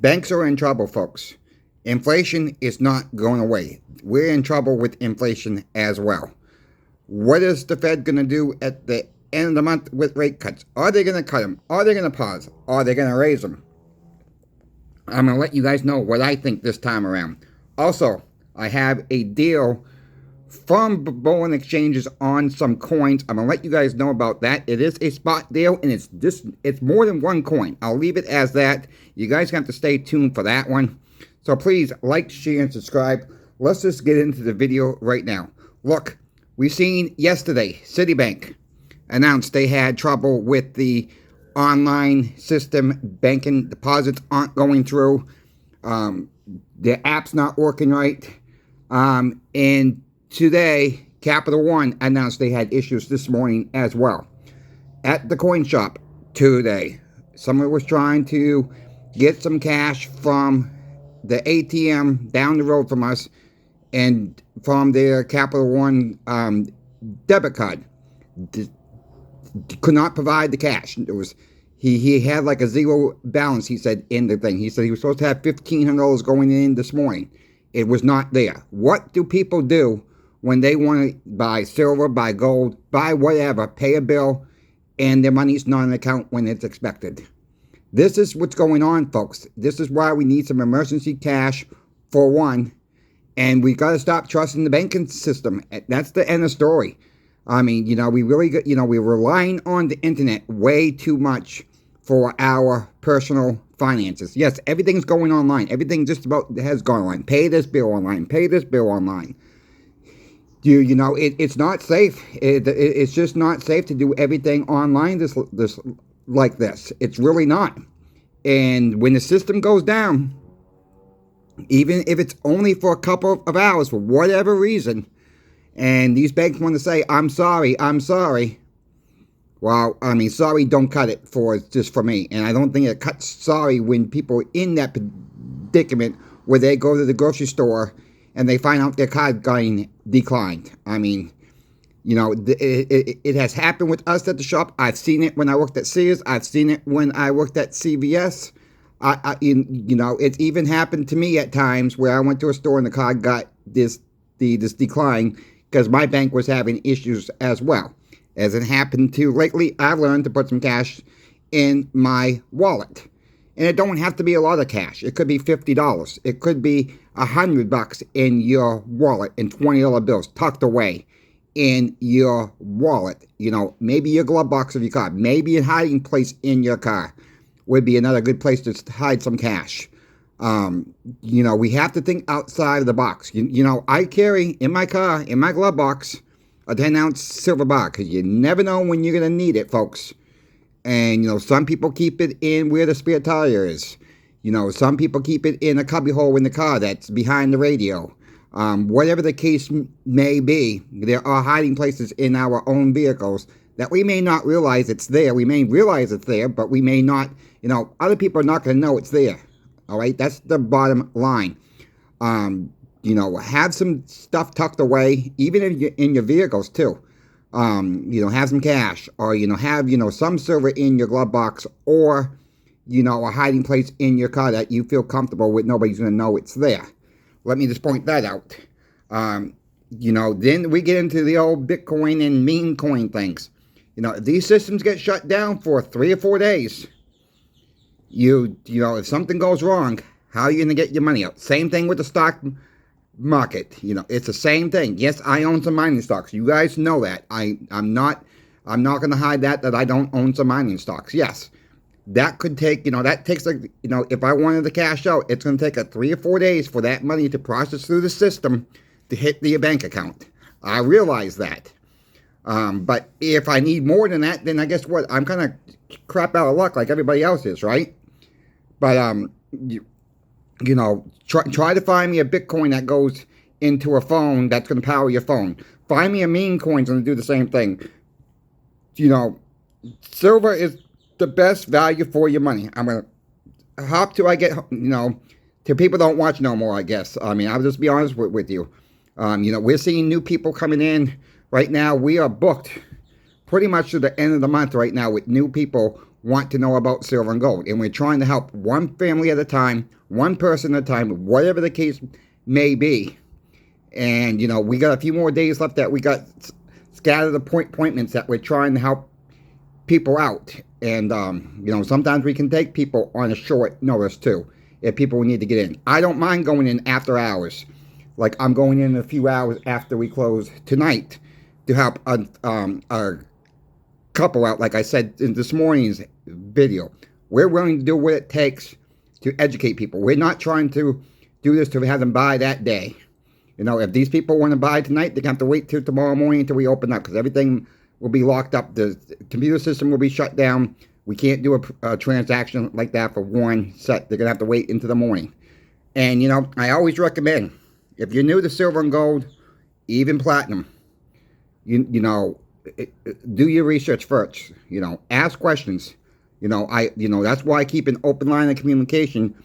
Banks are in trouble, folks. Inflation is not going away. We're in trouble with inflation as well. What is the Fed going to do at the end of the month with rate cuts? Are they going to cut them? Are they going to pause? Are they going to raise them? I'm going to let you guys know what I think this time around. Also, I have a deal from Bullion exchanges on some coins. I'm going to let you guys know about that. It is a spot deal, and it's more than one coin. I'll leave it as that. You guys have to stay tuned for that one. So please like, share, and subscribe. Let's just get into the video right now. Look, we've seen yesterday, Citibank announced they had trouble with the online system. Banking deposits aren't going through. Their app's not working right. And today, Capital One announced they had issues this morning as well. At the coin shop today, someone was trying to get some cash from the ATM down the road from us and from their Capital One debit card. Could not provide the cash. It was he had like a zero balance, he said, in the thing. He said he was supposed to have $1,500 going in this morning. It was not there. What do people do when they want to buy silver, buy gold, buy whatever, pay a bill, and their money's not in the account when it's expected? This is what's going on, folks. This is why we need some emergency cash, for one, and we got to stop trusting the banking system. That's the end of the story. I mean, we really got, we're relying on the internet way too much for our personal finances. Yes, everything's going online. Everything just about has gone online. Pay this bill online. Pay this bill online. It's not safe. It's just not safe to do everything online like this. It's really not. And when the system goes down, even if it's only for a couple of hours, for whatever reason, and these banks want to say, I'm sorry. Well, I mean, sorry don't cut it just for me. And I don't think it cuts sorry when people are in that predicament where they go to the grocery store and they find out their card getting declined. I mean, it has happened with us at the shop. I've seen it when I worked at Sears. I've seen it when I worked at CVS. It's even happened to me at times where I went to a store and the card got this decline because my bank was having issues as well. As it happened to lately, I've learned to put some cash in my wallet. And it don't have to be a lot of cash. It could be $50. It could be $100 in your wallet and $20 bills tucked away in your wallet. Maybe your glove box of your car. Maybe a hiding place in your car would be another good place to hide some cash. We have to think outside of the box. I carry in my car, in my glove box, a 10-ounce silver bar because you never know when you're going to need it, folks. And, some people keep it in where the spare tire is. Some people keep it in a cubbyhole in the car that's behind the radio. Whatever the case may be, there are hiding places in our own vehicles that we may not realize it's there. We may realize it's there, but we may not, other people are not going to know it's there. All right? That's the bottom line. Have some stuff tucked away, even in your vehicles, too. Have some cash, or, have, some silver in your glove box, or, a hiding place in your car that you feel comfortable with. Nobody's going to know it's there. Let me just point that out. Then we get into the old Bitcoin and meme coin things. If these systems get shut down for 3 or 4 days, if something goes wrong, how are you going to get your money out? Same thing with the stock market. It's the same thing. Yes, I own some mining stocks. You guys know that. I'm not going to hide that I don't own some mining stocks. Yes, that could take, that takes if I wanted to cash out, it's going to take 3 or 4 days for that money to process through the system to hit the bank account. I realize that. But if I need more than that, then I guess what? I'm kind of crap out of luck like everybody else is, right? But, try to find me a Bitcoin that goes into a phone that's going to power your phone. Find me a meme coin's going to do the same thing. Silver is the best value for your money. I'm going to hop till I get, till people don't watch no more, I guess. I mean, I'll just be honest with you. We're seeing new people coming in right now. We are booked pretty much to the end of the month right now with new people want to know about silver and gold. And we're trying to help one family at a time, one person at a time, whatever the case may be. And, you know, we got a few more days left that we got scattered appointments that we're trying to help people out. And, you know, sometimes we can take people on a short notice, too, if people need to get in. I don't mind going in after hours. Like, I'm going in a few hours after we close tonight to help a couple out, like I said in this morning's video. We're willing to do what it takes to educate people. We're not trying to do this to have them buy that day. You know, if these people want to buy tonight, they're going to have to wait till tomorrow morning until we open up, because everything will be locked up. The computer system will be shut down. We can't do a transaction like that for one set. They're going to have to wait into the morning. And, you know, I always recommend, if you're new to silver and gold, even platinum, you know, do your research first. You know, ask questions. You know, that's why I keep an open line of communication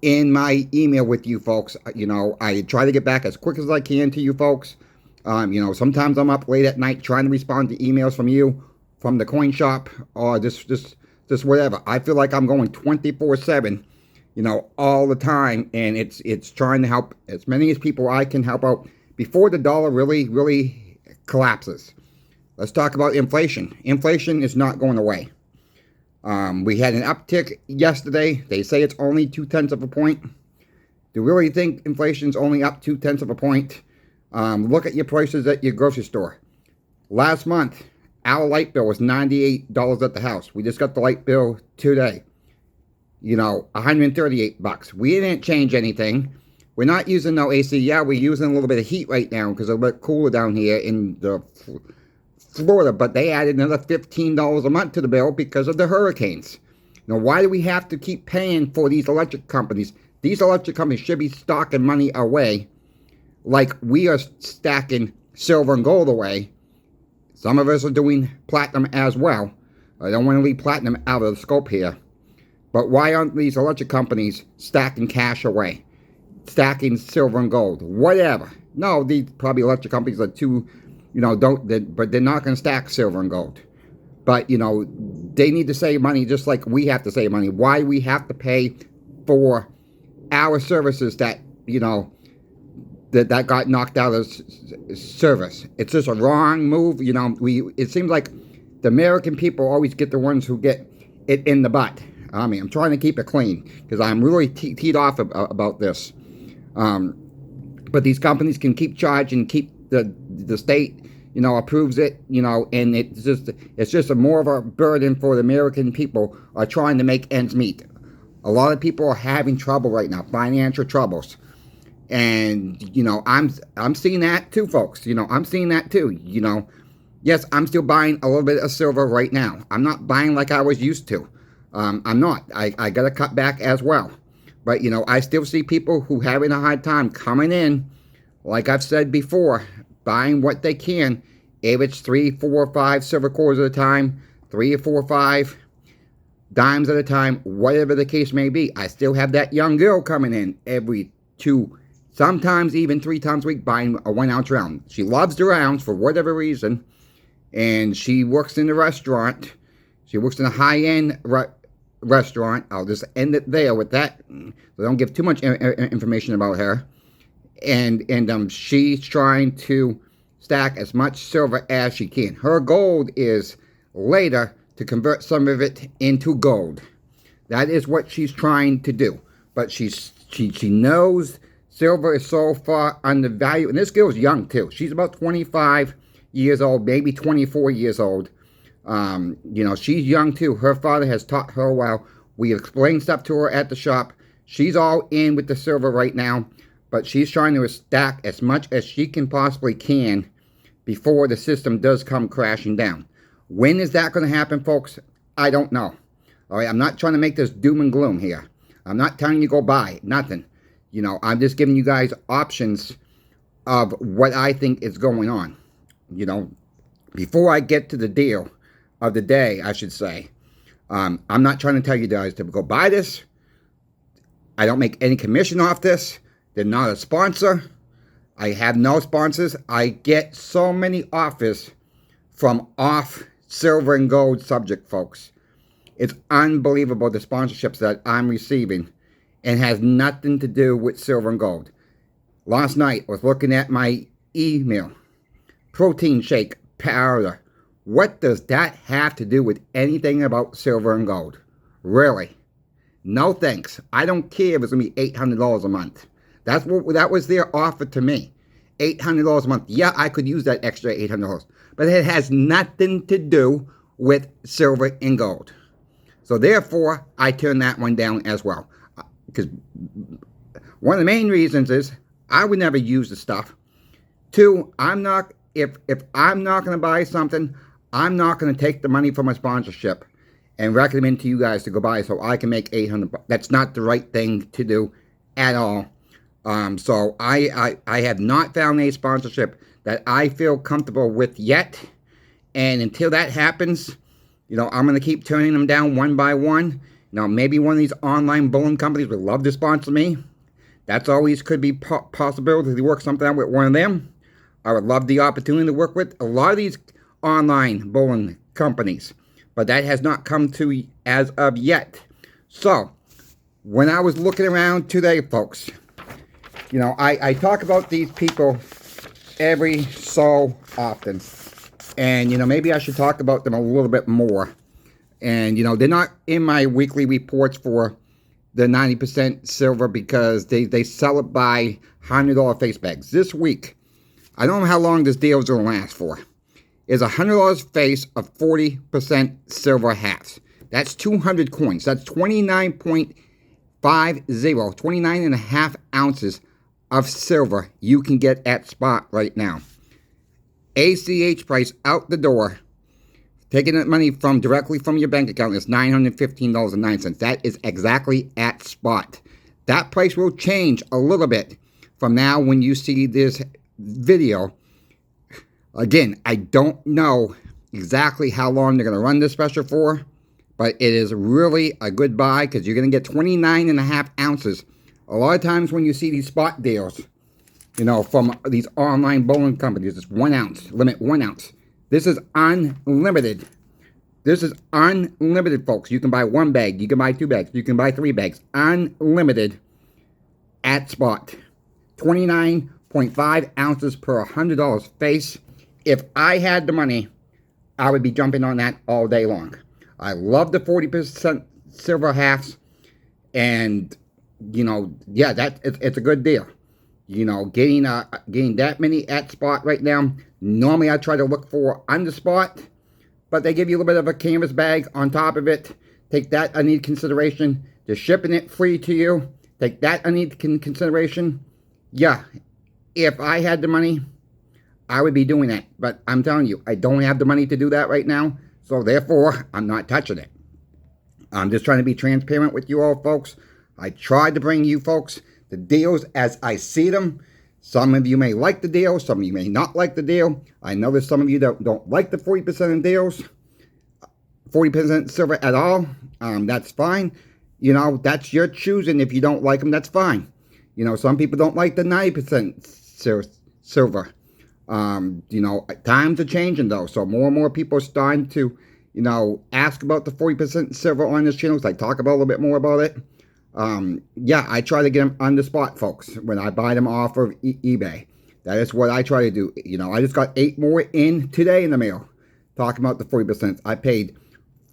in my email with you folks. You know, I try to get back as quick as I can to you folks. You know, sometimes I'm up late at night trying to respond to emails from you, from the coin shop, or just whatever. I feel like I'm going 24/7, you know, all the time, and it's trying to help as many as people I can help out before the dollar really collapses. Let's talk about inflation. Inflation is not going away. We had an uptick yesterday. They say it's only 0.2 of a point. Do you really think inflation's only up 0.2 of a point? Look at your prices at your grocery store. Last month, our light bill was $98 at the house. We just got the light bill today. You know, $138. We didn't change anything. We're not using no AC. Yeah, we're using a little bit of heat right now because it's a bit cooler down here in the Florida, but they added another $15 a month to the bill because of the hurricanes. Now, why do we have to keep paying for these electric companies? These electric companies should be stocking money away like we are stacking silver and gold away. Some of us are doing platinum as well. I don't want to leave platinum out of the scope here. But why aren't these electric companies stacking cash away? Stacking silver and gold? Whatever. No, these probably electric companies are too, you know, but they're not going to stack silver and gold. But, you know, they need to save money just like we have to save money. Why we have to pay for our services that, you know, that got knocked out of service. It's just a wrong move. You know, it seems like the American people always get the ones who get it in the butt. I mean, I'm trying to keep it clean because I'm really teed off about this. But these companies can keep charging, keep the state, you know, approves it, you know, and it's just a more of a burden for the American people are trying to make ends meet. A lot of people are having trouble right now, financial troubles. And, you know, I'm seeing that too, folks. You know, I'm seeing that too. You know, yes, I'm still buying a little bit of silver right now. I'm not buying like I was used to. I'm not. I got to cut back as well. But, you know, I still see people who having a hard time coming in, like I've said before, buying what they can. If it's 3, 4, 5 silver quarters at a time, 3 or 4, 5 dimes at a time, whatever the case may be. I still have that young girl coming in every 2, sometimes even 3 times a week buying a 1-ounce round. She loves the rounds for whatever reason, and she works in a restaurant. She works in a high-end restaurant. I'll just end it there with that. So don't give too much information about her. And she's trying to stack as much silver as she can. Her goal is later to convert some of it into gold. That is what she's trying to do. But she knows silver is so far undervalued. And this girl's young too. She's about 25 years old, maybe 24 years old. You know, she's young too. Her father has taught her well. We explained stuff to her at the shop. She's all in with the silver right now, but she's trying to stack as much as she can possibly can before the system does come crashing down. When is that going to happen, folks? I don't know. All right, I'm not trying to make this doom and gloom here. I'm not telling you go buy nothing. You know, I'm just giving you guys options of what I think is going on. You know, before I get to the deal of the day, I should say, I'm not trying to tell you guys to go buy this. I don't make any commission off this. They're not a sponsor. I have no sponsors. I get so many offers from off silver and gold subject folks. It's unbelievable the sponsorships that I'm receiving, and has nothing to do with silver and gold. Last night, I was looking at my email. Protein shake powder. What does that have to do with anything about silver and gold? Really? No thanks. I don't care if it's going to be $800 a month. That was their offer to me. $800 a month. Yeah, I could use that extra $800. But it has nothing to do with silver and gold. So therefore, I turned that one down as well. Because one of the main reasons is I would never use the stuff. Two, if I'm not going to buy something, I'm not going to take the money from a sponsorship and recommend to you guys to go buy so I can make $800. That's not the right thing to do at all. So I have not found a sponsorship that I feel comfortable with yet. And until that happens, I'm going to keep turning them down one by one. Maybe one of these online bullion companies would love to sponsor me. That's always could be possibility to work something out with one of them. I would love the opportunity to work with a lot of these online bullion companies, but that has not come to as of yet. So, when I was looking around today, folks, I talk about these people every so often, and maybe I should talk about them a little bit more. And they're not in my weekly reports for the 90% silver because they sell it by $100 face bags. This week, I don't know how long this deal is going to last for, is $100 face of 40% silver halves. That's 200 coins. That's 29.50, 29 and a half ounces of silver you can get at spot right now. ACH price out the door, taking that money directly from your bank account, is $915.09. That is exactly at spot. That price will change a little bit from now when you see this video. Again, I don't know exactly how long they're going to run this special for, but it is really a good buy because you're going to get 29 and a half ounces. A lot of times when you see these spot deals, from these online bullion companies, it's 1 ounce, limit 1 ounce. This is unlimited. This is unlimited, folks. You can buy 1 bag, you can buy 2 bags, you can buy 3 bags. Unlimited at spot. 29.5 ounces per $100 face. If I had the money, I would be jumping on that all day long. I love the 40% silver halves, and it's a good deal. Getting that many at spot right now. Normally I try to look for under spot, but they give you a little bit of a canvas bag on top of it. Take that under consideration. They're shipping it free to you. Take that under consideration. Yeah, if I had the money, I would be doing that. But I'm telling you, I don't have the money to do that right now. So therefore, I'm not touching it. I'm just trying to be transparent with you all, folks. I tried to bring you folks the deals as I see them. Some of you may like the deal. Some of you may not like the deal. I know that some of you don't like the 40% in deals. 40% silver at all. That's fine. That's your choosing. If you don't like them, that's fine. Some people don't like the 90% silver. Times are changing though. So more and more people are starting to, ask about the 40% silver on this channel. So I talk about a little bit more about it. I try to get them on the spot, folks, when I buy them off of eBay. That is what I try to do. I just got 8 more in today in the mail, talking about the 40%. I paid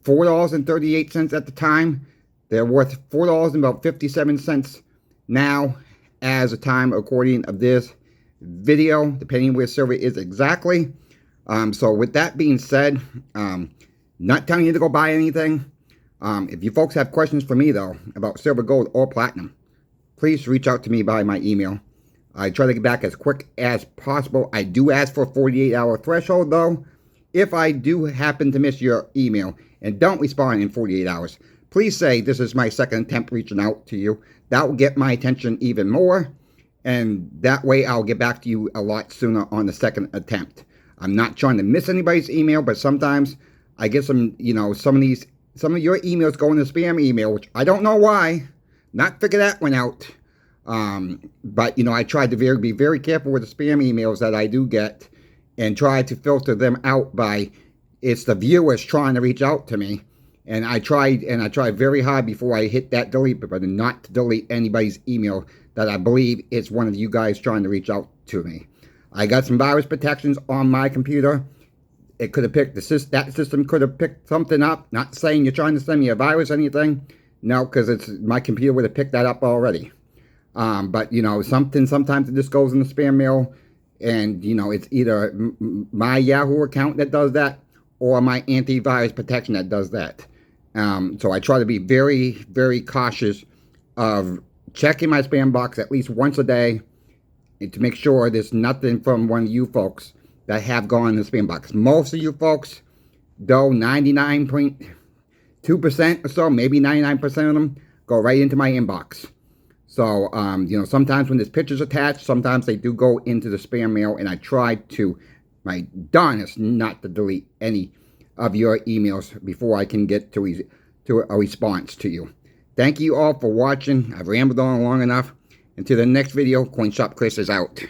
$4.38 at the time. They're worth $4.57 now as a time according of this video, depending where silver is exactly. So with that being said, not telling you to go buy anything. If you folks have questions for me, though, about silver, gold, or platinum, please reach out to me by my email. I try to get back as quick as possible. I do ask for a 48-hour threshold, though. If I do happen to miss your email and don't respond in 48 hours, please say this is my second attempt reaching out to you. That will get my attention even more, and that way I'll get back to you a lot sooner on the second attempt. I'm not trying to miss anybody's email, but sometimes I get some of your emails go in the spam email, which I don't know why. Not figure that one out. But, I try to be very careful with the spam emails that I do get and try to filter them out by, it's the viewers trying to reach out to me. And I tried very hard before I hit that delete button not to delete anybody's email that I believe it's one of you guys trying to reach out to me. I got some virus protections on my computer. It could have picked that system could have picked something up. Not saying you're trying to send me a virus or anything. No, because it's my computer would have picked that up already. But you know, sometimes it just goes in the spam mail, and you know, it's either my Yahoo account that does that or my antivirus protection that does that. So I try to be very, very cautious of checking my spam box at least once a day to make sure there's nothing from one of you folks that have gone in the spam box. Most of you folks, though, 99.2% or so, maybe 99% of them, go right into my inbox. So, you know, sometimes when there's pictures attached, sometimes they do go into the spam mail, and I try to, my darnest, not to delete any of your emails before I can get to a response to you. Thank you all for watching. I've rambled on long enough. Until the next video, CoinShop Chris is out.